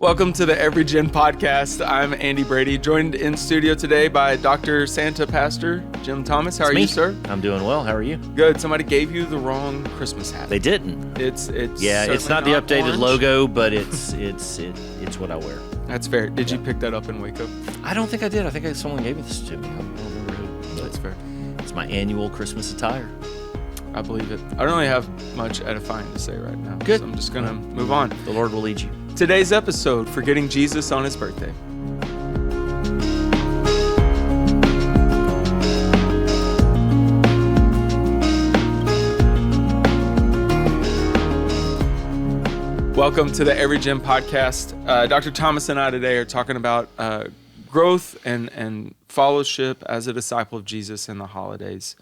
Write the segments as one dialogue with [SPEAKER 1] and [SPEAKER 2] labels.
[SPEAKER 1] Welcome to the Every Gen podcast. I'm Andy Brady, joined in studio today by Dr. Santa Pastor Jim Thomas. How are you, sir?
[SPEAKER 2] I'm doing well. How are you?
[SPEAKER 1] Good. Somebody gave you the wrong Christmas hat.
[SPEAKER 2] They didn't.
[SPEAKER 1] It's
[SPEAKER 2] not the updated
[SPEAKER 1] orange.
[SPEAKER 2] Logo, but it's what I wear.
[SPEAKER 1] That's fair. Did you pick that up in Waco?
[SPEAKER 2] I don't think I did. I think someone gave me this to me. I don't remember who.
[SPEAKER 1] That's fair.
[SPEAKER 2] It's my annual Christmas attire.
[SPEAKER 1] I believe it. I don't really have much edifying to say right now.
[SPEAKER 2] Good.
[SPEAKER 1] So I'm just going to move on.
[SPEAKER 2] The Lord will lead you.
[SPEAKER 1] Today's episode, Forgetting Jesus on His Birthday. Welcome to the Every Gen podcast. Dr. Thomas and I today are talking about growth and fellowship as a disciple of Jesus in the holidays.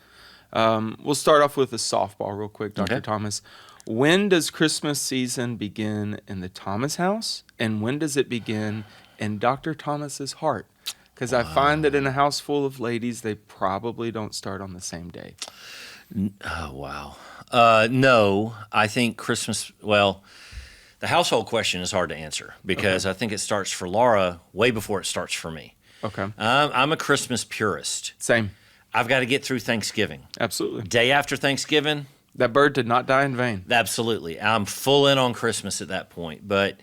[SPEAKER 1] We'll start off with a softball real quick, Dr.
[SPEAKER 2] Okay.
[SPEAKER 1] Thomas. When does Christmas season begin in the Thomas house, and when does it begin in Dr. Thomas's heart? Because I find that in a house full of ladies, they probably don't start on the same day.
[SPEAKER 2] Oh, wow. No, I think Christmas, well, the household question is hard to answer because I think it starts for Laura way before it starts for me.
[SPEAKER 1] Okay.
[SPEAKER 2] I'm a Christmas purist.
[SPEAKER 1] Same.
[SPEAKER 2] I've got to get through Thanksgiving.
[SPEAKER 1] Absolutely.
[SPEAKER 2] Day after Thanksgiving,
[SPEAKER 1] That bird did not die in vain.
[SPEAKER 2] absolutely. I'm full in on Christmas at that point. But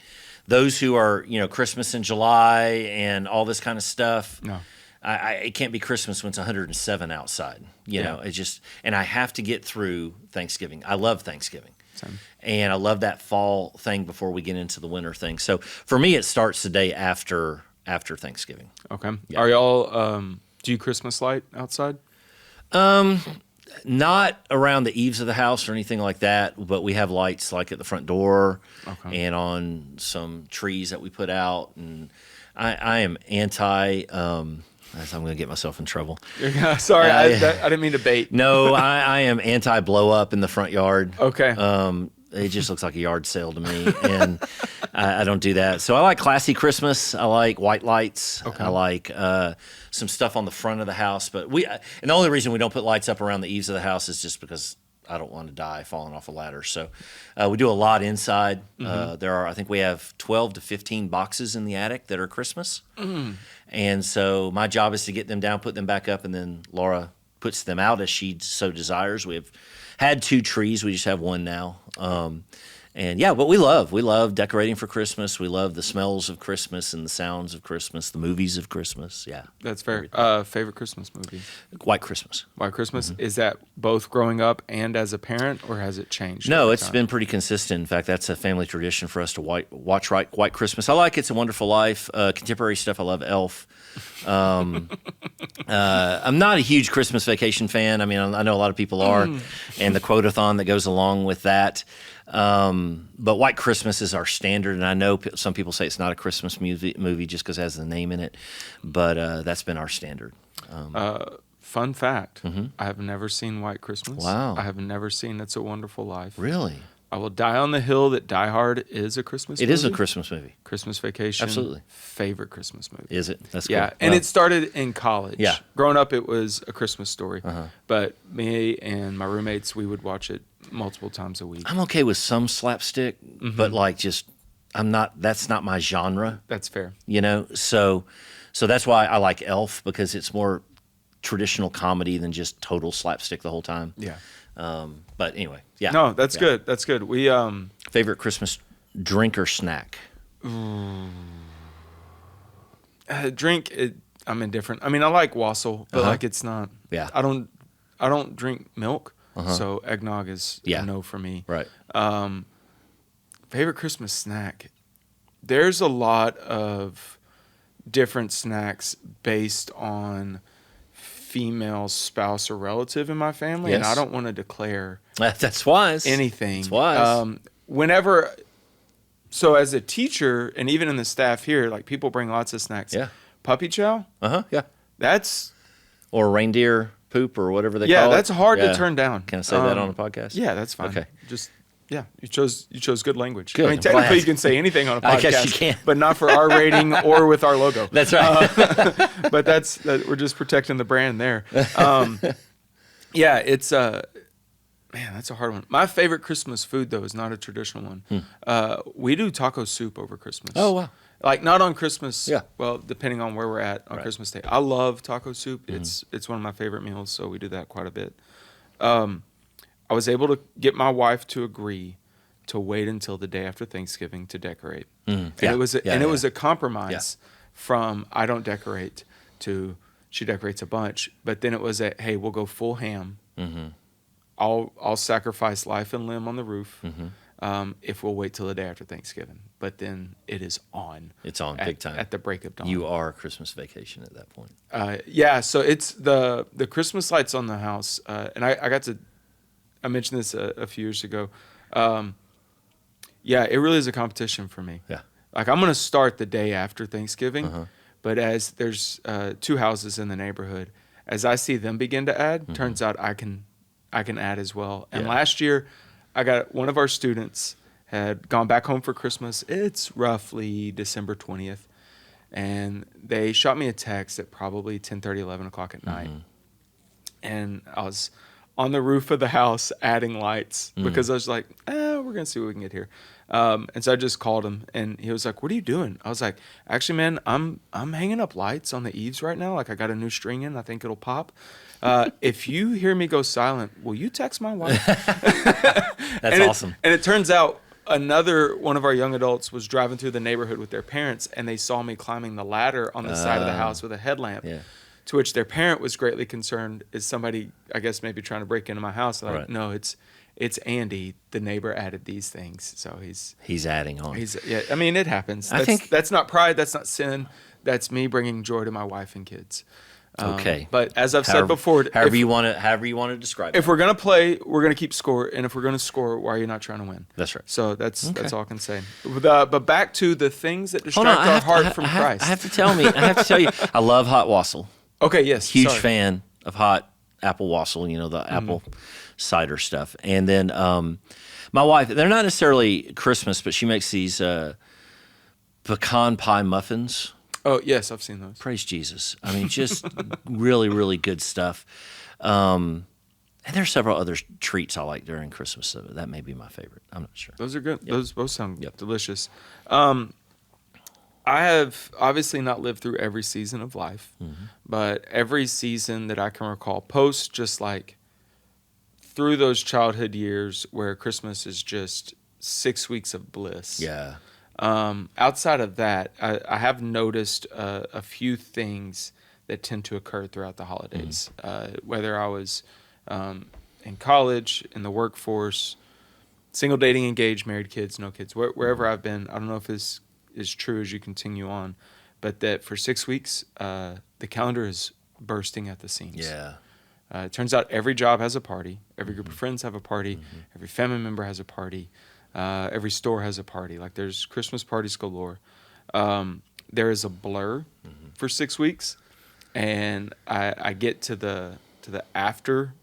[SPEAKER 2] those who are, Christmas in July and all this kind of stuff,
[SPEAKER 1] No.
[SPEAKER 2] it can't be Christmas when it's 107 outside. It's just, and I have to get through Thanksgiving. I love Thanksgiving.
[SPEAKER 1] Same.
[SPEAKER 2] And I love that fall thing before we get into the winter thing. So for me, it starts the day after Thanksgiving.
[SPEAKER 1] Okay.
[SPEAKER 2] Yeah.
[SPEAKER 1] Are y'all, do you Christmas light outside?
[SPEAKER 2] Not around the eaves of the house or anything like that, but we have lights like at the front door and on some trees that we put out. And I am anti. I'm going to get myself in trouble.
[SPEAKER 1] Sorry, I didn't mean to bait.
[SPEAKER 2] No, I am anti blow up in the front yard.
[SPEAKER 1] Okay.
[SPEAKER 2] It just looks like a yard sale to me, and I don't do that. So I like classy Christmas. I like white lights.
[SPEAKER 1] Okay.
[SPEAKER 2] I like some stuff on the front of the house. But and the only reason we don't put lights up around the eaves of the house is just because I don't want to die falling off a ladder. So we do a lot inside. I think we have 12 to 15 boxes in the attic that are Christmas. And so my job is to get them down, put them back up, and then Laura puts them out as she so desires. We have had 2 trees. We just have one now. But we love decorating for Christmas. We love the smells of Christmas and the sounds of Christmas, the movies of Christmas. Yeah.
[SPEAKER 1] That's fair. Favorite Christmas movie?
[SPEAKER 2] White Christmas.
[SPEAKER 1] White Christmas? Is that both growing up and as a parent, or has it changed?
[SPEAKER 2] No,
[SPEAKER 1] over
[SPEAKER 2] it's
[SPEAKER 1] time?
[SPEAKER 2] been pretty consistent. In fact, that's a family tradition for us to watch White Christmas. I like It's a Wonderful Life. Contemporary stuff, I love Elf. I'm not a huge Christmas Vacation fan. I mean, I know a lot of people are, and the quote-a-thon that goes along with that. But White Christmas is our standard, and I know some people say it's not a Christmas movie just because it has the name in it, but that's been our standard.
[SPEAKER 1] Fun fact, I have never seen White Christmas.
[SPEAKER 2] Wow.
[SPEAKER 1] I have never seen It's a Wonderful Life.
[SPEAKER 2] Really?
[SPEAKER 1] I will die on the hill that Die Hard is a Christmas movie.
[SPEAKER 2] It is a Christmas movie.
[SPEAKER 1] Christmas Vacation.
[SPEAKER 2] Absolutely.
[SPEAKER 1] Favorite Christmas movie.
[SPEAKER 2] Is it? That's
[SPEAKER 1] Yeah,
[SPEAKER 2] cool.
[SPEAKER 1] and
[SPEAKER 2] Well,
[SPEAKER 1] it started in college.
[SPEAKER 2] Yeah.
[SPEAKER 1] Growing up, it was A Christmas Story. But me and my roommates, we would watch it multiple times a week.
[SPEAKER 2] I'm okay with some slapstick, but that's not my genre.
[SPEAKER 1] That's fair.
[SPEAKER 2] So that's why I like Elf, because it's more traditional comedy than just total slapstick the whole time.
[SPEAKER 1] Yeah.
[SPEAKER 2] But anyway, yeah.
[SPEAKER 1] No, that's good. That's good. We
[SPEAKER 2] Favorite Christmas drink or snack?
[SPEAKER 1] drink. I'm indifferent. I mean, I like wassail, but like it's not.
[SPEAKER 2] Yeah.
[SPEAKER 1] I don't drink milk, so eggnog is a no for me.
[SPEAKER 2] Right.
[SPEAKER 1] Favorite Christmas snack? There's a lot of different snacks based on female spouse or relative in my family, and
[SPEAKER 2] Yes.
[SPEAKER 1] I don't want to declare
[SPEAKER 2] That's wise.
[SPEAKER 1] anything.
[SPEAKER 2] That's wise.
[SPEAKER 1] So as a teacher, and even in the staff here, like people bring lots of snacks.
[SPEAKER 2] Yeah.
[SPEAKER 1] Puppy chow,
[SPEAKER 2] Yeah.
[SPEAKER 1] that's
[SPEAKER 2] Or reindeer poop or whatever they call it.
[SPEAKER 1] that's hard
[SPEAKER 2] Yeah.
[SPEAKER 1] to turn down.
[SPEAKER 2] Can I say that on a podcast?
[SPEAKER 1] Yeah, that's fine.
[SPEAKER 2] Okay.
[SPEAKER 1] Just you chose good language.
[SPEAKER 2] Good,
[SPEAKER 1] I mean,
[SPEAKER 2] I'm
[SPEAKER 1] technically
[SPEAKER 2] glad.
[SPEAKER 1] you can say anything on a podcast,
[SPEAKER 2] I guess you can.
[SPEAKER 1] but not for our rating or with our logo.
[SPEAKER 2] That's right.
[SPEAKER 1] But we're just protecting the brand there. Yeah, it's Man, that's a hard one. My favorite Christmas food, though, is not a traditional one. We do taco soup over Christmas.
[SPEAKER 2] Oh, wow.
[SPEAKER 1] Like, not on Christmas.
[SPEAKER 2] Yeah.
[SPEAKER 1] Well, depending on where we're at on
[SPEAKER 2] Right.
[SPEAKER 1] Christmas Day. I love taco soup. It's one of my favorite meals, so we do that quite a bit. I was able to get my wife to agree to wait until the day after Thanksgiving to decorate. And
[SPEAKER 2] Yeah.
[SPEAKER 1] it was
[SPEAKER 2] Yeah,
[SPEAKER 1] it
[SPEAKER 2] yeah.
[SPEAKER 1] was a compromise from I don't decorate to she decorates a bunch. But then it was hey, we'll go full ham. I'll sacrifice life and limb on the roof if we'll wait till the day after Thanksgiving. But then it is on.
[SPEAKER 2] It's on
[SPEAKER 1] at,
[SPEAKER 2] big time.
[SPEAKER 1] at the break of dawn.
[SPEAKER 2] You are Christmas vacation at that point.
[SPEAKER 1] Yeah, so it's the Christmas lights on the house, and I mentioned this a few years ago. Yeah, it really is a competition for me.
[SPEAKER 2] Yeah.
[SPEAKER 1] Like, I'm gonna start the day after Thanksgiving, but as there's 2 houses in the neighborhood, as I see them begin to add, turns out I can add as well. And
[SPEAKER 2] Yeah.
[SPEAKER 1] last year, I got one of our students had gone back home for Christmas. It's roughly December 20th. And they shot me a text at probably 10:30, 11 o'clock at night. And I was on the roof of the house adding lights because I was like, we're going to see what we can get here. And so I just called him, and he was like, what are you doing? I was like, actually, man, I'm hanging up lights on the eaves right now. Like, I got a new string in. I think it'll pop. If you hear me go silent, will you text my wife?
[SPEAKER 2] That's awesome.
[SPEAKER 1] And it turns out another one of our young adults was driving through the neighborhood with their parents, and they saw me climbing the ladder on the side of the house with a headlamp.
[SPEAKER 2] Yeah.
[SPEAKER 1] To which their parent was greatly concerned. Is somebody, I guess, maybe trying to break into my house? Like,
[SPEAKER 2] Right.
[SPEAKER 1] no, it's Andy. The neighbor added these things, so
[SPEAKER 2] He's adding on.
[SPEAKER 1] yeah. I mean, it happens.
[SPEAKER 2] I think-
[SPEAKER 1] That's not pride. That's not sin. That's me bringing joy to my wife and kids.
[SPEAKER 2] Okay.
[SPEAKER 1] But as I've said before,
[SPEAKER 2] however you want to describe it.
[SPEAKER 1] if we're gonna play, we're gonna keep score, and if we're gonna score, why are you not trying to win?
[SPEAKER 2] That's right.
[SPEAKER 1] So that's all I can say. But back to the things that
[SPEAKER 2] Hold
[SPEAKER 1] distract
[SPEAKER 2] on,
[SPEAKER 1] our heart from
[SPEAKER 2] I have
[SPEAKER 1] Christ.
[SPEAKER 2] to I have to tell you, I love hot wassail.
[SPEAKER 1] Okay, yes.
[SPEAKER 2] Huge
[SPEAKER 1] sorry.
[SPEAKER 2] fan of hot apple wassail, the apple cider stuff. And then my wife, they're not necessarily Christmas, but she makes these pecan pie muffins.
[SPEAKER 1] Oh yes, I've seen those.
[SPEAKER 2] Praise Jesus. I mean, just really, really good stuff. And there's several other treats I like during Christmas. So that may be my favorite. I'm not sure.
[SPEAKER 1] Those are good. Those both sound
[SPEAKER 2] Yep.
[SPEAKER 1] delicious. I have obviously not lived through every season of life, but every season that I can recall, post just like through those childhood years where Christmas is just 6 weeks of bliss.
[SPEAKER 2] Yeah.
[SPEAKER 1] Outside of that, I have noticed a few things that tend to occur throughout the holidays. Whether I was in college, in the workforce, single, dating, engaged, married, kids, no kids, wherever I've been, I don't know if this is true as you continue on, but that for 6 weeks, the calendar is bursting at the seams.
[SPEAKER 2] Yeah.
[SPEAKER 1] It turns out every job has a party. Every group of friends have a party. Every family member has a party. Every store has a party. Like, there's Christmas parties galore. There is a blur for 6 weeks, and I get to the after,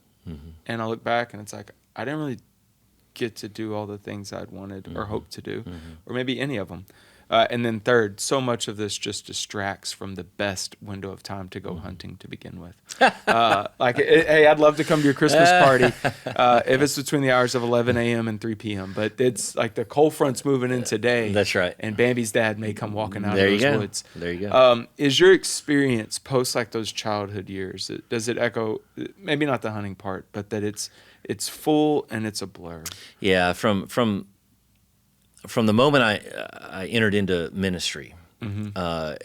[SPEAKER 1] and I look back, and it's like I didn't really get to do all the things I'd wanted or hoped to do, or maybe any of them. And then third, so much of this just distracts from the best window of time to go hunting to begin with. Hey, I'd love to come to your Christmas party if it's between the hours of 11 a.m. and 3 p.m. But it's like the cold front's moving in today.
[SPEAKER 2] That's right.
[SPEAKER 1] And Bambi's dad may come walking out
[SPEAKER 2] There
[SPEAKER 1] of
[SPEAKER 2] you
[SPEAKER 1] those
[SPEAKER 2] go.
[SPEAKER 1] woods.
[SPEAKER 2] There you go.
[SPEAKER 1] Is your experience post like those childhood years, does it echo, maybe not the hunting part, but that it's full and it's a blur?
[SPEAKER 2] Yeah, from the moment I entered into ministry,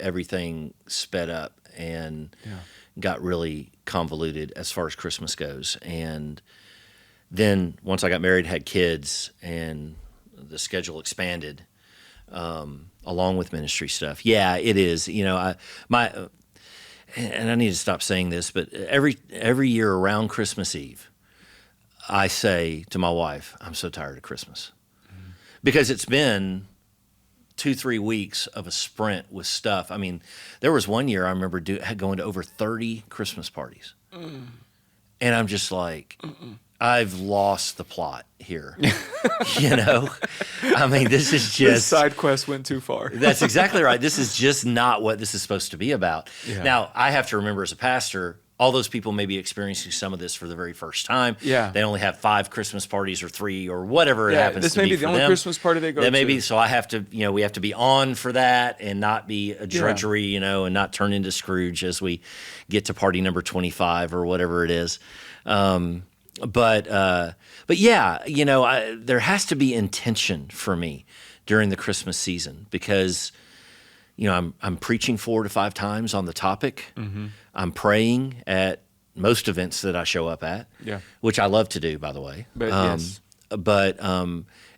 [SPEAKER 2] everything sped up and got really convoluted as far as Christmas goes. And then once I got married, had kids, and the schedule expanded along with ministry stuff. Yeah, it is. And I need to stop saying this, but every year around Christmas Eve, I say to my wife, I'm so tired of Christmas. Because it's been 2-3 weeks of a sprint with stuff. I mean, there was one year I remember going to over 30 Christmas parties. And I'm just like, I've lost the plot here. I mean, this is
[SPEAKER 1] This
[SPEAKER 2] just...
[SPEAKER 1] side quest went too far.
[SPEAKER 2] That's exactly right. This is just not what this is supposed to be about.
[SPEAKER 1] Yeah.
[SPEAKER 2] Now, I have to remember as a pastor, all those people may be experiencing some of this for the very first time.
[SPEAKER 1] Yeah.
[SPEAKER 2] They only have 5 Christmas parties or 3 or whatever it
[SPEAKER 1] Yeah,
[SPEAKER 2] happens
[SPEAKER 1] this
[SPEAKER 2] to
[SPEAKER 1] may
[SPEAKER 2] be
[SPEAKER 1] be
[SPEAKER 2] for
[SPEAKER 1] the only
[SPEAKER 2] them.
[SPEAKER 1] Christmas party they go
[SPEAKER 2] That may
[SPEAKER 1] to.
[SPEAKER 2] be, so I have to, we have to be on for that and not be a drudgery, and not turn into Scrooge as we get to party number 25 or whatever it is. But yeah, there has to be intention for me during the Christmas season because, I'm preaching 4 to 5 times on the topic.
[SPEAKER 1] Mm-hmm.
[SPEAKER 2] I'm praying at most events that I show up at, which I love to do, by the way.
[SPEAKER 1] But yes.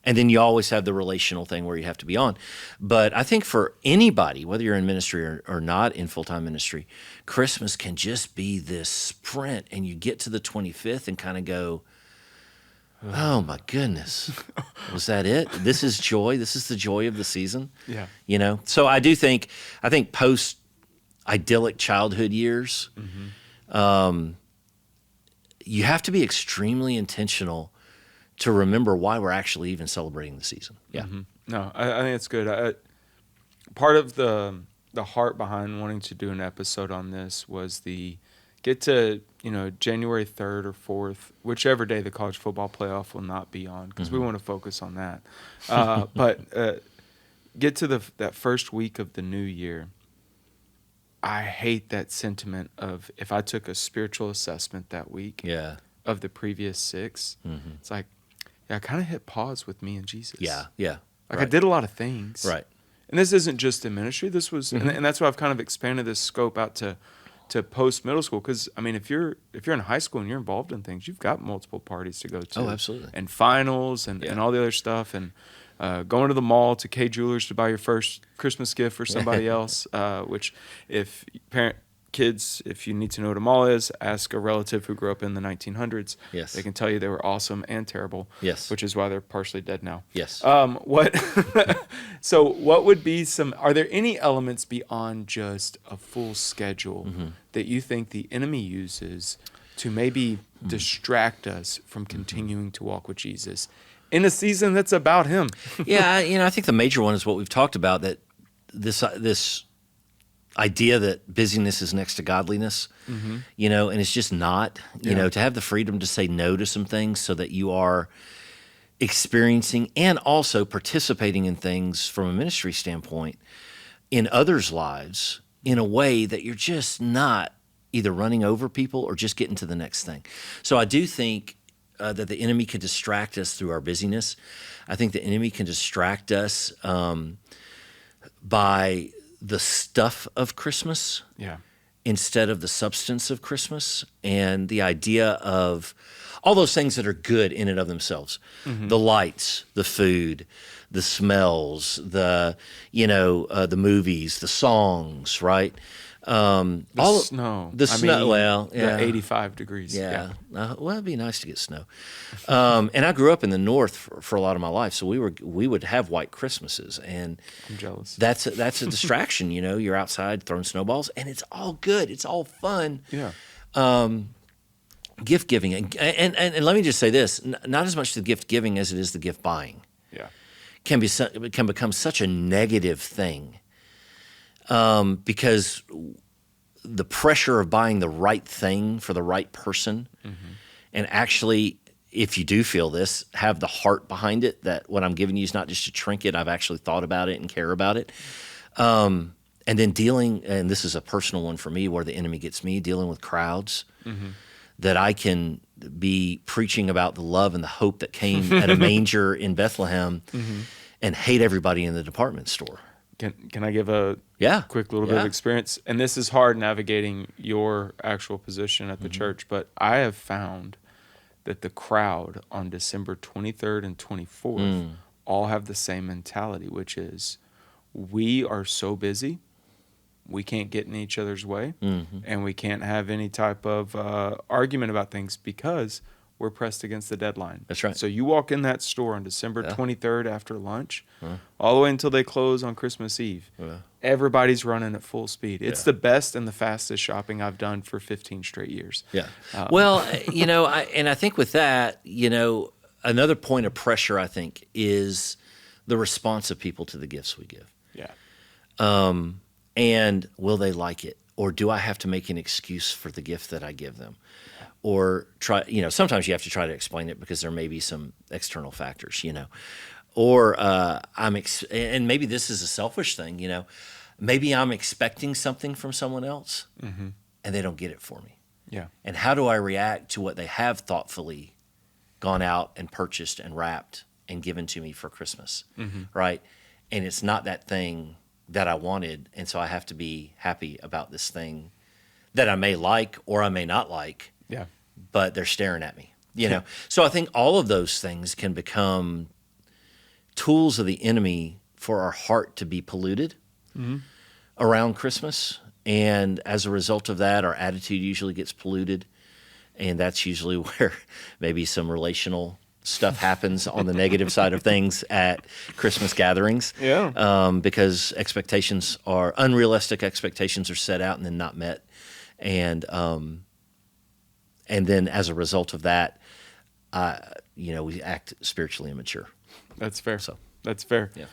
[SPEAKER 2] And then you always have the relational thing where you have to be on. But I think for anybody, whether you're in ministry or not in full-time ministry, Christmas can just be this sprint, and you get to the 25th and kind of go, oh my goodness, was that it? This is joy. This is the joy of the season.
[SPEAKER 1] Yeah.
[SPEAKER 2] So I think post idyllic childhood years, you have to be extremely intentional to remember why we're actually even celebrating the season. Yeah.
[SPEAKER 1] Mm-hmm. No, I think it's good. Part of the heart behind wanting to do an episode on this was get to January 3rd or 4th, whichever day the college football playoff will not be on, because we want to focus on that. But get to that first week of the new year. I hate that sentiment of if I took a spiritual assessment that week of the previous 6, it's like, I kind of hit pause with me and Jesus.
[SPEAKER 2] Yeah.
[SPEAKER 1] Like I did a lot of things.
[SPEAKER 2] Right.
[SPEAKER 1] And this isn't just in ministry. This was, and that's why I've kind of expanded this scope out to post middle school. Because I mean, if you're in high school and you're involved in things, you've got multiple parties to go to.
[SPEAKER 2] Oh, absolutely.
[SPEAKER 1] And finals and all the other stuff, and going to the mall to K Jewelers to buy your first Christmas gift for somebody else. Which, if kids, if you need to know what a mall is, ask a relative who grew up in the 1900s.
[SPEAKER 2] Yes.
[SPEAKER 1] They can tell you they were awesome and terrible.
[SPEAKER 2] Yes.
[SPEAKER 1] Which is why they're partially dead now.
[SPEAKER 2] Yes.
[SPEAKER 1] So what would be are there any elements beyond just a full schedule that you think the enemy uses to maybe distract us from continuing to walk with Jesus in a season that's about him?
[SPEAKER 2] Yeah. I think the major one is what we've talked about, that this idea that busyness is next to godliness, and it's just not, to have the freedom to say no to some things so that you are experiencing and also participating in things from a ministry standpoint in others' lives in a way that you're just not either running over people or just getting to the next thing. So I do think that the enemy can distract us through our busyness. I think the enemy can distract us by the stuff of Christmas instead of the substance of Christmas, and the idea of all those things that are good in and of themselves. The lights, the food, the smells, the movies, the songs, right?
[SPEAKER 1] The snow.
[SPEAKER 2] The snow. Well, yeah.
[SPEAKER 1] The 85 degrees.
[SPEAKER 2] Yeah. Well, it'd be nice to get snow. And I grew up in the North for a lot of my life, so we would have white Christmases, and
[SPEAKER 1] I'm jealous.
[SPEAKER 2] That's a distraction. You're outside throwing snowballs, and it's all good. It's all fun.
[SPEAKER 1] Yeah.
[SPEAKER 2] Gift giving, and let me just say this: not as much the gift giving as it is the gift buying.
[SPEAKER 1] Yeah.
[SPEAKER 2] Can become such a negative thing. Because the pressure of buying the right thing for the right person, and actually, if you do feel this, have the heart behind it, that what I'm giving you is not just a trinket, I've actually thought about it and care about it. And then and this is a personal one for me, where the enemy gets me, dealing with crowds, that I can be preaching about the love and the hope that came at a manger in Bethlehem, and hate everybody in the department store.
[SPEAKER 1] Can I give a quick little bit of experience? And this is hard navigating your actual position at the church, but I have found that the crowd on December 23rd and 24th all have the same mentality, which is we are so busy, we can't get in each other's way, and we can't have any type of argument about things because we're pressed against the deadline.
[SPEAKER 2] That's right.
[SPEAKER 1] So you walk in that store on December 23rd after lunch, all the way until they close on Christmas Eve. Everybody's running at full speed. It's the best and the fastest shopping I've done for 15 straight years.
[SPEAKER 2] Yeah. Well, I think with that, another point of pressure, I think, is the response of people to the gifts we give.
[SPEAKER 1] Yeah.
[SPEAKER 2] And will they like it? or do I have to make an excuse for the gift that I give them? Or try, sometimes you have to try to explain it because there may be some external factors, Or and maybe this is a selfish thing, maybe I'm expecting something from someone else and they don't get it for me.
[SPEAKER 1] Yeah.
[SPEAKER 2] And how do I react to what they have thoughtfully gone out and purchased and wrapped and given to me for Christmas, right? And it's not that thing that I wanted, and so I have to be happy about this thing that I may like or I may not like,
[SPEAKER 1] Yeah.
[SPEAKER 2] but they're staring at me, So I think all of those things can become tools of the enemy for our heart to be polluted around Christmas. And as a result of that, our attitude usually gets polluted. And that's usually where maybe some relational stuff happens on the negative side of things at Christmas gatherings.
[SPEAKER 1] Yeah.
[SPEAKER 2] Because unrealistic expectations are set out and then not met. And then as a result of that, we act spiritually immature.
[SPEAKER 1] That's fair.
[SPEAKER 2] So
[SPEAKER 1] that's fair.
[SPEAKER 2] yeah.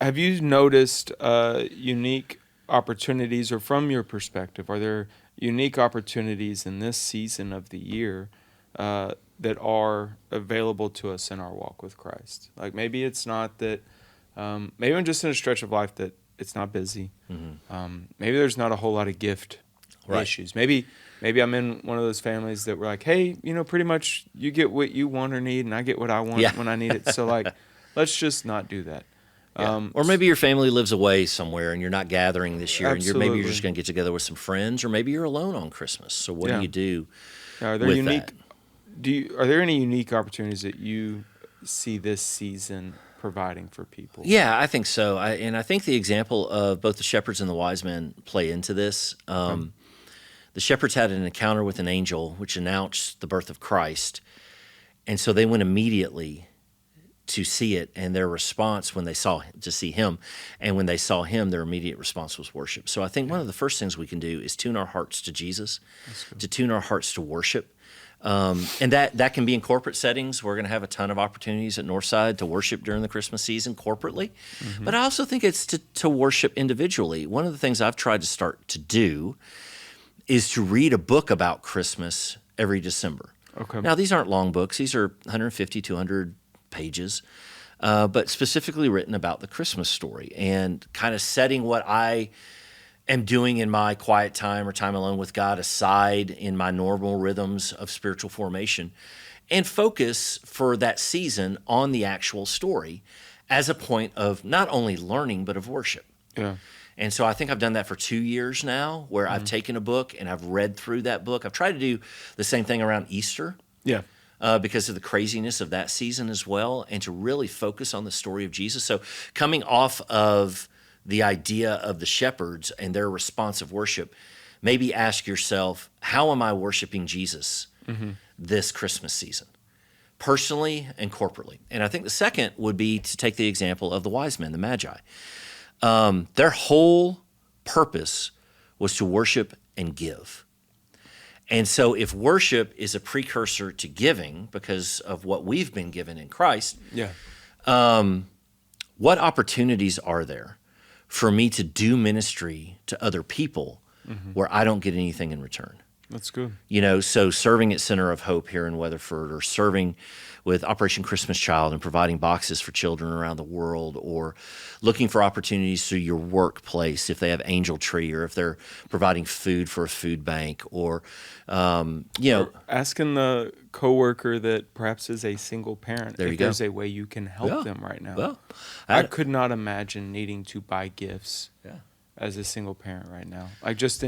[SPEAKER 1] Have you noticed unique opportunities, or from your perspective, are there unique opportunities in this season of the year that are available to us in our walk with Christ? Like maybe it's not that, maybe I'm just in a stretch of life that it's not busy. Maybe there's not a whole lot of gift issues. Maybe I'm in one of those families that we're like, hey, pretty much you get what you want or need, and I get what I want when I need it. So like, let's just not do that.
[SPEAKER 2] Yeah. Or maybe your family lives away somewhere and you're not gathering this year,
[SPEAKER 1] Absolutely.
[SPEAKER 2] and maybe you're just going to get together with some friends, or maybe you're alone on Christmas. So what do you do?
[SPEAKER 1] Are there
[SPEAKER 2] with
[SPEAKER 1] unique?
[SPEAKER 2] that?
[SPEAKER 1] Are there any unique opportunities that you see this season providing for people?
[SPEAKER 2] Yeah, I think so. I think the example of both the shepherds and the wise men play into this. The shepherds had an encounter with an angel which announced the birth of Christ, and so they went immediately to see it, and their response when they saw him, and when they saw him, their immediate response was worship. So I think one of the first things we can do is tune our hearts to Jesus, to tune our hearts to worship. And that can be in corporate settings. We're going to have a ton of opportunities at Northside to worship during the Christmas season corporately. But I also think it's to worship individually. One of the things I've tried to start to do is to read a book about Christmas every December.
[SPEAKER 1] Okay.
[SPEAKER 2] Now, these aren't long books. These are 150, 200 pages, but specifically written about the Christmas story and kind of setting what I am doing in my quiet time or time alone with God aside in my normal rhythms of spiritual formation, and focus for that season on the actual story as a point of not only learning, but of worship.
[SPEAKER 1] Yeah.
[SPEAKER 2] And so I think I've done that for 2 years now, where I've taken a book and I've read through that book. I've tried to do the same thing around Easter.
[SPEAKER 1] Yeah.
[SPEAKER 2] Because of the craziness of that season as well, and to really focus on the story of Jesus. So coming off of the idea of the shepherds and their response of worship, maybe ask yourself, how am I worshiping Jesus this Christmas season, personally and corporately? And I think the second would be to take the example of the wise men, the Magi. Their whole purpose was to worship and give. And so if worship is a precursor to giving because of what we've been given in Christ, what opportunities are there for me to do ministry to other people where I don't get anything in return?
[SPEAKER 1] That's good.
[SPEAKER 2] So serving at Center of Hope here in Weatherford, or serving with Operation Christmas Child and providing boxes for children around the world, or looking for opportunities through your workplace if they have Angel Tree, or if they're providing food for a food bank, or
[SPEAKER 1] Or asking the coworker that perhaps is a single parent if there's a way you can help them right now.
[SPEAKER 2] Well,
[SPEAKER 1] I could not imagine needing to buy gifts as a single parent right now. Like just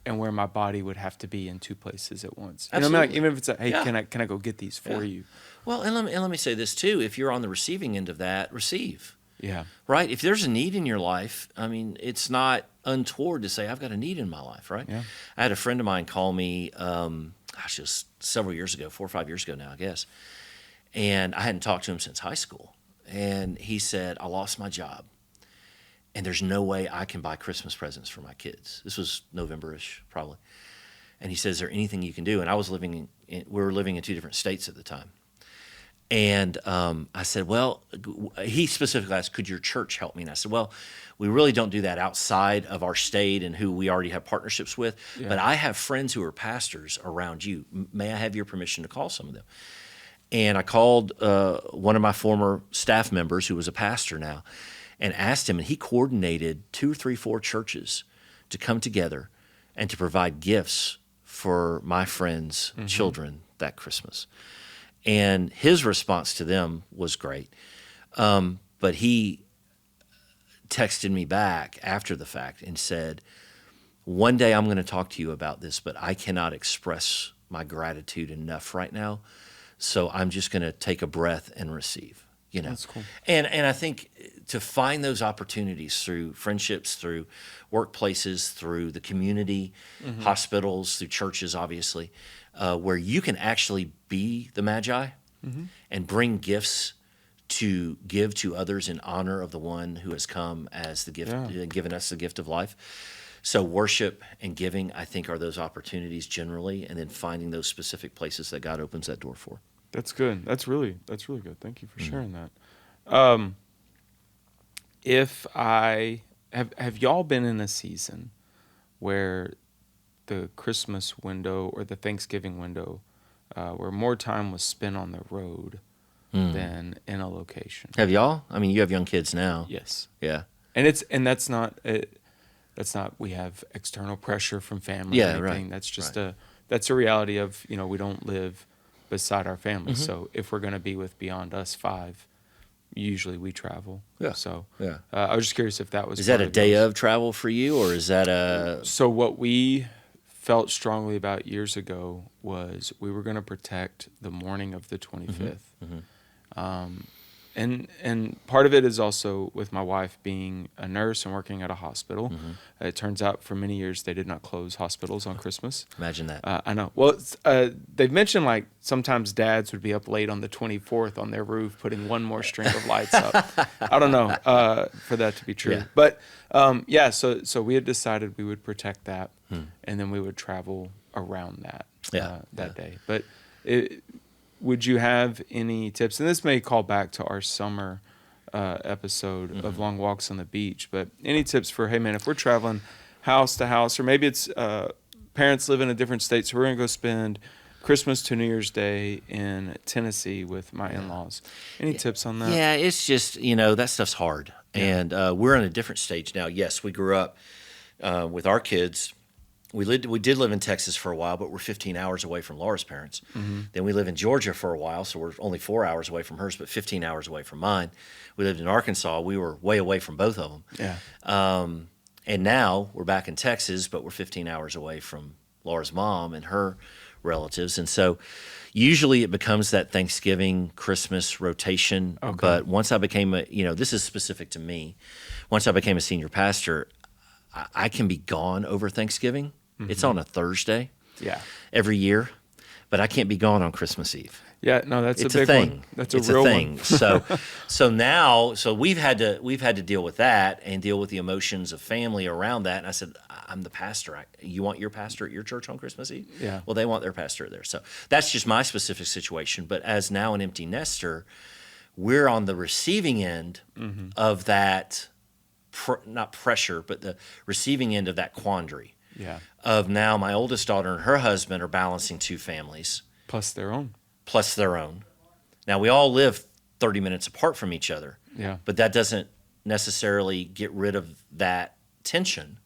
[SPEAKER 1] and where my body would have to be in two places at once.
[SPEAKER 2] Absolutely.
[SPEAKER 1] Even if it's hey, can I go get these for you?
[SPEAKER 2] Well, and let me say this too: if you're on the receiving end of that, receive.
[SPEAKER 1] Yeah.
[SPEAKER 2] Right. If there's a need in your life, I mean, it's not untoward to say, I've got a need in my life. Right.
[SPEAKER 1] Yeah.
[SPEAKER 2] I had a friend of mine call me, just several years ago, 4 or 5 years ago now, I guess. And I hadn't talked to him since high school. And he said, I lost my job, and there's no way I can buy Christmas presents for my kids. This was November-ish, probably. And he says, is there anything you can do? And I was we were living in 2 different states at the time. And I said, well, he specifically asked, could your church help me? And I said, well, we really don't do that outside of our state and who we already have partnerships with.
[SPEAKER 1] Yeah.
[SPEAKER 2] But I have friends who are pastors around you. May I have your permission to call some of them? And I called one of my former staff members who was a pastor now and asked him, and he coordinated 2 or 3, 4 churches to come together and to provide gifts for my friends' children that Christmas. And his response to them was great. But he texted me back after the fact and said, one day I'm going to talk to you about this, but I cannot express my gratitude enough right now. So I'm just going to take a breath and receive, you know.
[SPEAKER 1] That's cool.
[SPEAKER 2] And I think to find those opportunities through friendships, through workplaces, through the community, hospitals, through churches, obviously, where you can actually be the Magi and bring gifts to give to others in honor of the one who has come as the gift, given us the gift of life. So worship and giving, I think, are those opportunities generally, and then finding those specific places that God opens that door for.
[SPEAKER 1] That's good. That's really good. Thank you for sharing that. If I have y'all been in a season where the Christmas window or the Thanksgiving window, where more time was spent on the road than in a location?
[SPEAKER 2] Have y'all? I mean, you have young kids now.
[SPEAKER 1] Yes.
[SPEAKER 2] Yeah.
[SPEAKER 1] And that's not we have external pressure from family
[SPEAKER 2] Yeah,
[SPEAKER 1] or anything.
[SPEAKER 2] right,
[SPEAKER 1] That's just
[SPEAKER 2] right.
[SPEAKER 1] that's a reality of, we don't live beside our family. So if we're going to be with beyond us 5, usually we travel.
[SPEAKER 2] Yeah.
[SPEAKER 1] So
[SPEAKER 2] Yeah.
[SPEAKER 1] I was just curious if that was
[SPEAKER 2] Is that
[SPEAKER 1] part
[SPEAKER 2] a
[SPEAKER 1] of
[SPEAKER 2] day
[SPEAKER 1] yours.
[SPEAKER 2] of travel for you, or is that a?
[SPEAKER 1] So what we felt strongly about years ago was we were going to protect the morning of the 25th. And part of it is also with my wife being a nurse and working at a hospital. It turns out for many years they did not close hospitals on Christmas.
[SPEAKER 2] Imagine that.
[SPEAKER 1] I know. Well, they've mentioned like sometimes dads would be up late on the 24th on their roof putting one more string of lights up. I don't know for that to be true.
[SPEAKER 2] Yeah.
[SPEAKER 1] But so we had decided we would protect that and then we would travel around that that day. But would you have any tips? And this may call back to our summer episode of Long Walks on the Beach, but any tips for, hey man, if we're traveling house to house, or maybe it's parents live in a different state, so we're going to go spend Christmas to New Year's Day in Tennessee with my in-laws. Any tips on that?
[SPEAKER 2] Yeah, it's just, that stuff's hard. And we're in a different stage now. Yes, we grew up with our kids. We did live in Texas for a while, but we're 15 hours away from Laura's parents. Then we lived in Georgia for a while, so we're only 4 hours away from hers, but 15 hours away from mine. We lived in Arkansas. We were way away from both of them.
[SPEAKER 1] Yeah.
[SPEAKER 2] And now we're back in Texas, but we're 15 hours away from Laura's mom and her relatives. And so usually it becomes that Thanksgiving, Christmas rotation.
[SPEAKER 1] Okay.
[SPEAKER 2] But once I became this is specific to me. Once I became a senior pastor, I can be gone over Thanksgiving. It's on a Thursday every year, but I can't be gone on Christmas Eve.
[SPEAKER 1] Yeah, no, that's
[SPEAKER 2] It's
[SPEAKER 1] a big
[SPEAKER 2] thing.
[SPEAKER 1] one. That's
[SPEAKER 2] it's
[SPEAKER 1] a real
[SPEAKER 2] thing.
[SPEAKER 1] one.
[SPEAKER 2] So we've had to deal with that and deal with the emotions of family around that. And I said, I'm the pastor. You want your pastor at your church on Christmas Eve?
[SPEAKER 1] Yeah.
[SPEAKER 2] Well, they want their pastor there. So that's just my specific situation. But as now an empty nester, we're on the receiving end of that. Not pressure, but the receiving end of that quandary.
[SPEAKER 1] Yeah.
[SPEAKER 2] Of now my oldest daughter and her husband are balancing 2 families.
[SPEAKER 1] Plus their own.
[SPEAKER 2] Now we all live 30 minutes apart from each other.
[SPEAKER 1] Yeah.
[SPEAKER 2] But that doesn't necessarily get rid of that tension.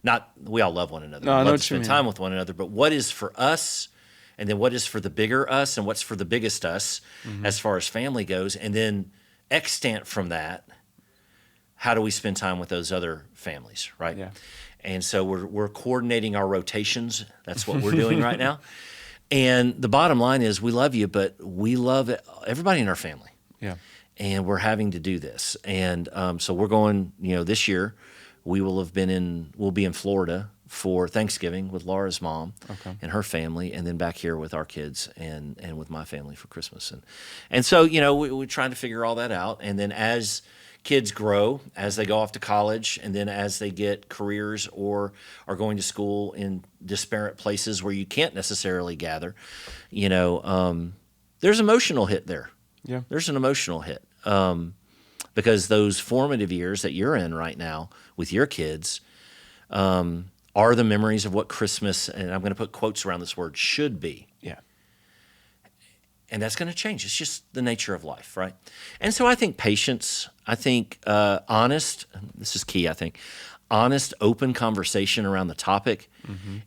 [SPEAKER 2] Not we all love one another.
[SPEAKER 1] No, I
[SPEAKER 2] We
[SPEAKER 1] know
[SPEAKER 2] love to
[SPEAKER 1] what you
[SPEAKER 2] spend
[SPEAKER 1] mean.
[SPEAKER 2] time with one another. But what is for us, and then what is for the bigger us, and what's for the biggest us as far as family goes, and then extant from that, how do we spend time with those other families, right?
[SPEAKER 1] Yeah.
[SPEAKER 2] And so we're coordinating our rotations. That's what we're doing right now. And the bottom line is we love you, but we love everybody in our family.
[SPEAKER 1] Yeah.
[SPEAKER 2] And we're having to do this. And so we're going, this year we'll be in Florida for Thanksgiving with Laura's mom and her family, and then back here with our kids and with my family for Christmas. And so, we're trying to figure all that out. And then as kids grow, as they go off to college, and then as they get careers or are going to school in disparate places where you can't necessarily gather, there's emotional hit there.
[SPEAKER 1] Yeah.
[SPEAKER 2] There's an emotional hit. Because those formative years that you're in right now with your kids are the memories of what Christmas, and I'm going to put quotes around this word, should be.
[SPEAKER 1] Yeah.
[SPEAKER 2] And that's going to change. It's just the nature of life, right? And so I think patience, I think honest, this is key, I think, honest, open conversation around the topic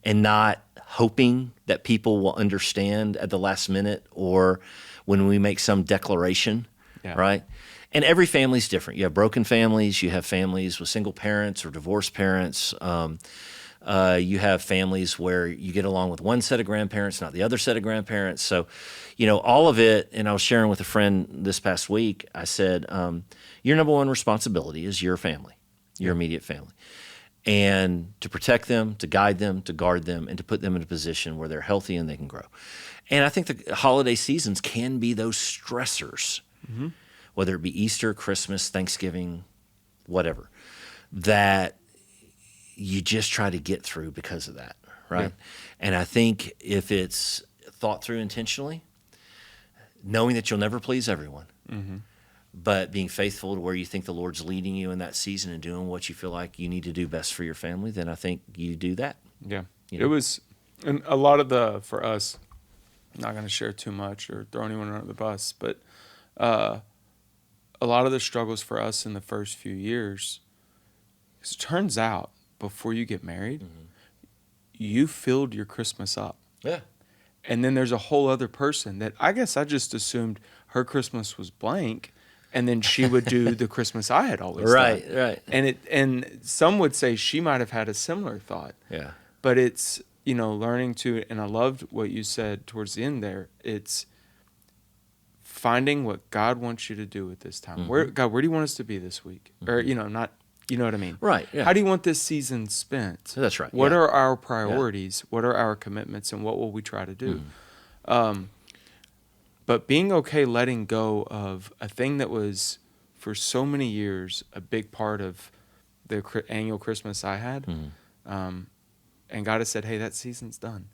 [SPEAKER 2] and not hoping that people will understand at the last minute or when we make some declaration, right? And every family's different. You have broken families. You have families with single parents or divorced parents. You have families where you get along with one set of grandparents, not the other set of grandparents. So, all of it, and I was sharing with a friend this past week, I said, your number one responsibility is your family, your immediate family. And to protect them, to guide them, to guard them, and to put them in a position where they're healthy and they can grow. And I think the holiday seasons can be those stressors, whether it be Easter, Christmas, Thanksgiving, whatever, that you just try to get through because of that, right? Yeah. And I think if it's thought through intentionally, knowing that you'll never please everyone, but being faithful to where you think the Lord's leading you in that season and doing what you feel like you need to do best for your family, then I think you do that.
[SPEAKER 1] Yeah. It was, and a lot of for us, I'm not going to share too much or throw anyone under the bus, but a lot of the struggles for us in the first few years, it turns out before you get married, you filled your Christmas up.
[SPEAKER 2] Yeah.
[SPEAKER 1] And then there's a whole other person that I guess I just assumed her Christmas was blank, and then she would do the Christmas I had always done.
[SPEAKER 2] Right.
[SPEAKER 1] And some would say she might have had a similar thought.
[SPEAKER 2] Yeah.
[SPEAKER 1] But it's, learning to, and I loved what you said towards the end there, it's finding what God wants you to do at this time. Where do you want us to be this week? Or, not, you know what I mean?
[SPEAKER 2] Right. Yeah.
[SPEAKER 1] How do you want this season spent?
[SPEAKER 2] That's right.
[SPEAKER 1] What are our priorities? What are our commitments? And what will we try to do? But being okay letting go of a thing that was, for so many years, a big part of the annual Christmas I had. And God has said, hey, that season's done.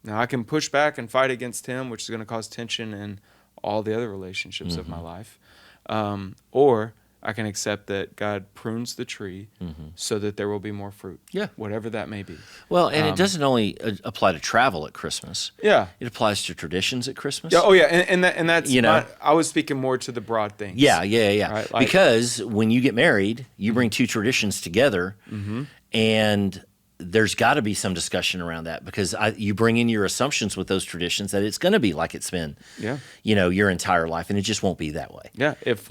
[SPEAKER 1] Now I can push back and fight against him, which is going to cause tension in all the other relationships of my life. Or I can accept that God prunes the tree so that there will be more fruit.
[SPEAKER 2] Yeah.
[SPEAKER 1] Whatever that may be.
[SPEAKER 2] Well, and it doesn't only apply to travel at Christmas.
[SPEAKER 1] Yeah.
[SPEAKER 2] It applies to traditions at Christmas.
[SPEAKER 1] Yeah. Oh, yeah. And that's, I was speaking more to the broad things.
[SPEAKER 2] Yeah.
[SPEAKER 1] Right? Like,
[SPEAKER 2] because when you get married, you bring two traditions together, and there's got to be some discussion around that, because you bring in your assumptions with those traditions that it's going to be like it's been, your entire life, and it just won't be that way.
[SPEAKER 1] Yeah. If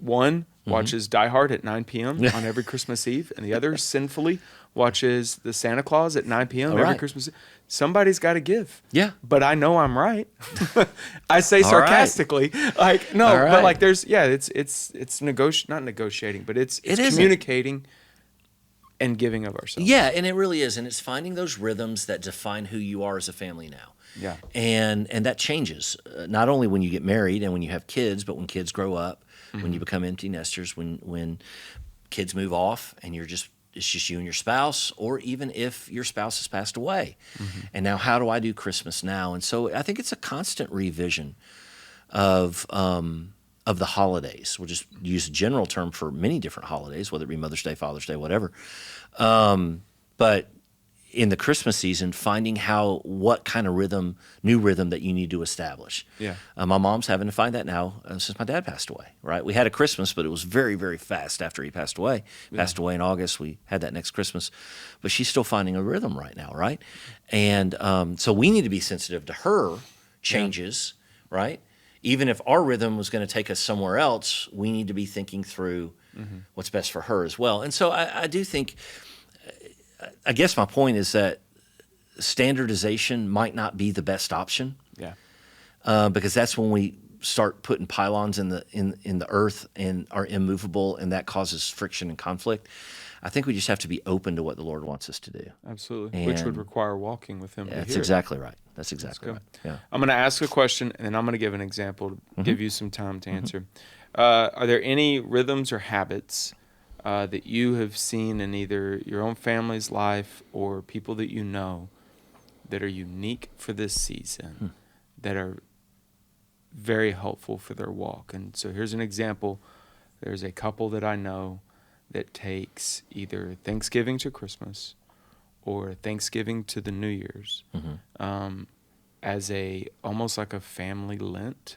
[SPEAKER 1] one watches Die Hard at 9 p.m. on every Christmas Eve, and the other sinfully watches the Santa Claus at 9 p.m. every Christmas Eve, somebody's got to give.
[SPEAKER 2] Yeah.
[SPEAKER 1] But I know I'm right. I say sarcastically, but like there's, it's not negotiating, but it's communicating and giving of ourselves.
[SPEAKER 2] Yeah, and it really is. And it's finding those rhythms that define who you are as a family now.
[SPEAKER 1] Yeah.
[SPEAKER 2] And that changes, not only when you get married and when you have kids, but when kids grow up, when you become empty nesters, when kids move off and it's just you and your spouse, or even if your spouse has passed away. And now, how do I do Christmas now? And so I think it's a constant revision of the holidays. We'll just use a general term for many different holidays, whether it be Mother's Day, Father's Day, whatever. But in the Christmas season, finding what kind of new rhythm that you need to establish.
[SPEAKER 1] Yeah.
[SPEAKER 2] My mom's having to find that now since my dad passed away, right? We had a Christmas, but it was very, very fast after he passed away. Passed away in August. We had that next Christmas. But she's still finding a rhythm right now, right? And so we need to be sensitive to her changes, right? Even if our rhythm was going to take us somewhere else, we need to be thinking through what's best for her as well. And so I do think, I guess my point is that standardization might not be the best option.
[SPEAKER 1] Yeah.
[SPEAKER 2] Because that's when we start putting pylons in the earth and are immovable, and that causes friction and conflict. I think we just have to be open to what the Lord wants us to do.
[SPEAKER 1] Absolutely. Which would require walking with him.
[SPEAKER 2] That's exactly right. That's exactly right. Yeah.
[SPEAKER 1] I'm going to ask a question, and then I'm going to give an example to give you some time to answer. Are there any rhythms or habits that you have seen in either your own family's life or people that you know that are unique for this season, that are very helpful for their walk. And so here's an example. There's a couple that I know that takes either Thanksgiving to Christmas or Thanksgiving to the New Year's as almost like a family Lent,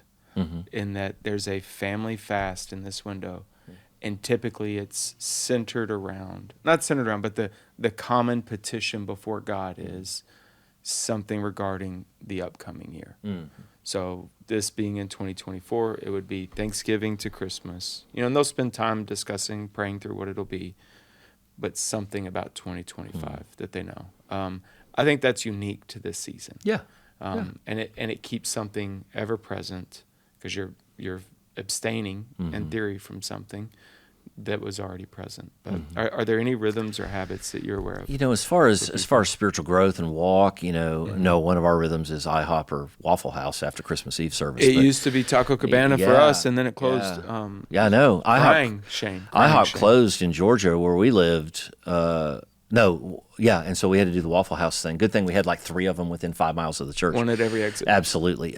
[SPEAKER 1] in that there's a family fast in this window. And typically it's not centered around, but the common petition before God is something regarding the upcoming year. So this being in 2024, it would be Thanksgiving to Christmas. And they'll spend time discussing, praying through what it'll be, but something about 2025 that they know. I think that's unique to this season.
[SPEAKER 2] Yeah.
[SPEAKER 1] And it keeps something ever present, because you're abstaining in theory from something that was already present. But are there any rhythms or habits that you're aware of?
[SPEAKER 2] As far as spiritual growth and walk, no, one of our rhythms is IHOP or Waffle House after Christmas Eve service.
[SPEAKER 1] It used to be Taco Cabana for us, and then it closed.
[SPEAKER 2] I know. IHOP closed in Georgia where we lived. And so we had to do the Waffle House thing. Good thing we had like 3 of them within 5 miles of the church.
[SPEAKER 1] One at every exit.
[SPEAKER 2] Absolutely.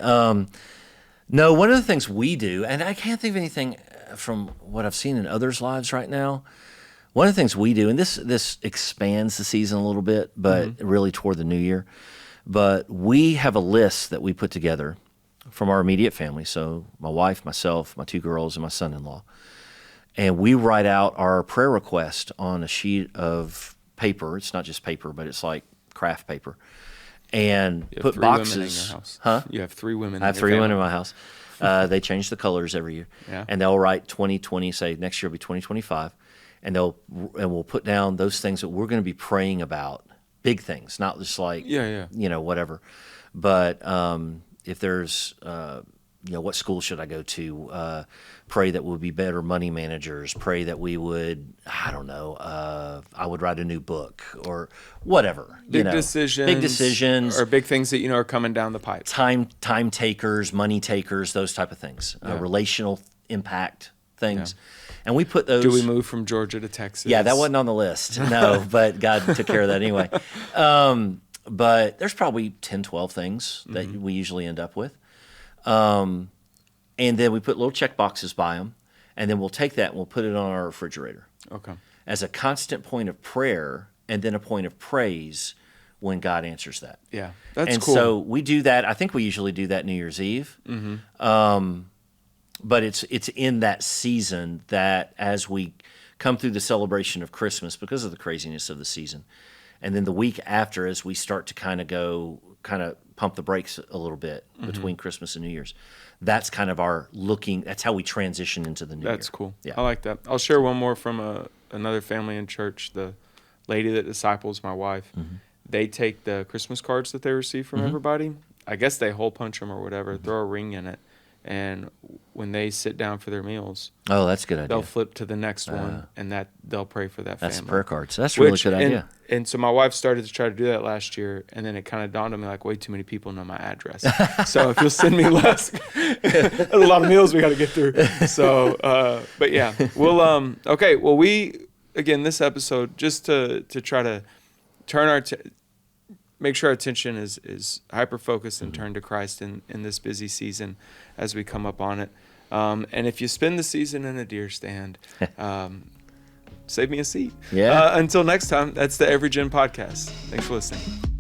[SPEAKER 2] No, one of the things we do, and I can't think of anything from what I've seen in others' lives right now. One of the things we do, and this expands the season a little bit, but really toward the new year. But we have a list that we put together from our immediate family. So my wife, myself, my 2 girls, and my son-in-law. And we write out our prayer request on a sheet of paper. It's not just paper, but it's like craft paper. And put boxes.
[SPEAKER 1] Women in your house.
[SPEAKER 2] Huh?
[SPEAKER 1] You have 3 women.
[SPEAKER 2] I have 3 women in my house. They change the colors every year, and they'll write 2020. Say next year will be 2025, and we'll put down those things that we're going to be praying about, big things, not just like whatever. But if there's what school should I go to? Pray that we'll be better money managers. Pray that we would, I would write a new book or whatever.
[SPEAKER 1] Big decisions. Or big things that are coming down the pipe.
[SPEAKER 2] Time takers, money takers, those type of things. Relational impact things. Yeah. And we put those.
[SPEAKER 1] Do we move from Georgia to Texas?
[SPEAKER 2] Yeah, that wasn't on the list. No, but God took care of that anyway. But there's probably 10, 12 things that we usually end up with. And then we put little check boxes by them, and then we'll take that and we'll put it on our refrigerator.
[SPEAKER 1] Okay.
[SPEAKER 2] As a constant point of prayer and then a point of praise when God answers that.
[SPEAKER 1] Yeah, that's
[SPEAKER 2] and
[SPEAKER 1] cool.
[SPEAKER 2] And so we do that. I think we usually do that New Year's Eve. But it's in that season that as we come through the celebration of Christmas because of the craziness of the season, and then the week after as we start to kind of pump the brakes a little bit between Christmas and New Year's. That's kind of that's how we transition into the new year.
[SPEAKER 1] That's cool. Yeah. I like that. I'll share one more from another family in church. The lady that disciples my wife, they take the Christmas cards that they receive from everybody. I guess they hole punch them or whatever, throw a ring in it. And when they sit down for their meals,
[SPEAKER 2] that's a good idea.
[SPEAKER 1] They'll flip to the next one, and they'll pray for that family.
[SPEAKER 2] That's prayer cards. That's a really good idea.
[SPEAKER 1] And so my wife started to try to do that last year, and then it kind of dawned on me like, way too many people know my address. So if you'll send me less, there's a lot of meals we got to get through. So, but yeah, we'll okay. Well, this episode just to try to turn make sure our attention is hyper focused and turned to Christ in this busy season as we come up on it. And if you spend the season in a deer stand, save me a seat.
[SPEAKER 2] Yeah.
[SPEAKER 1] Until next time, that's the Every Gen Podcast. Thanks for listening.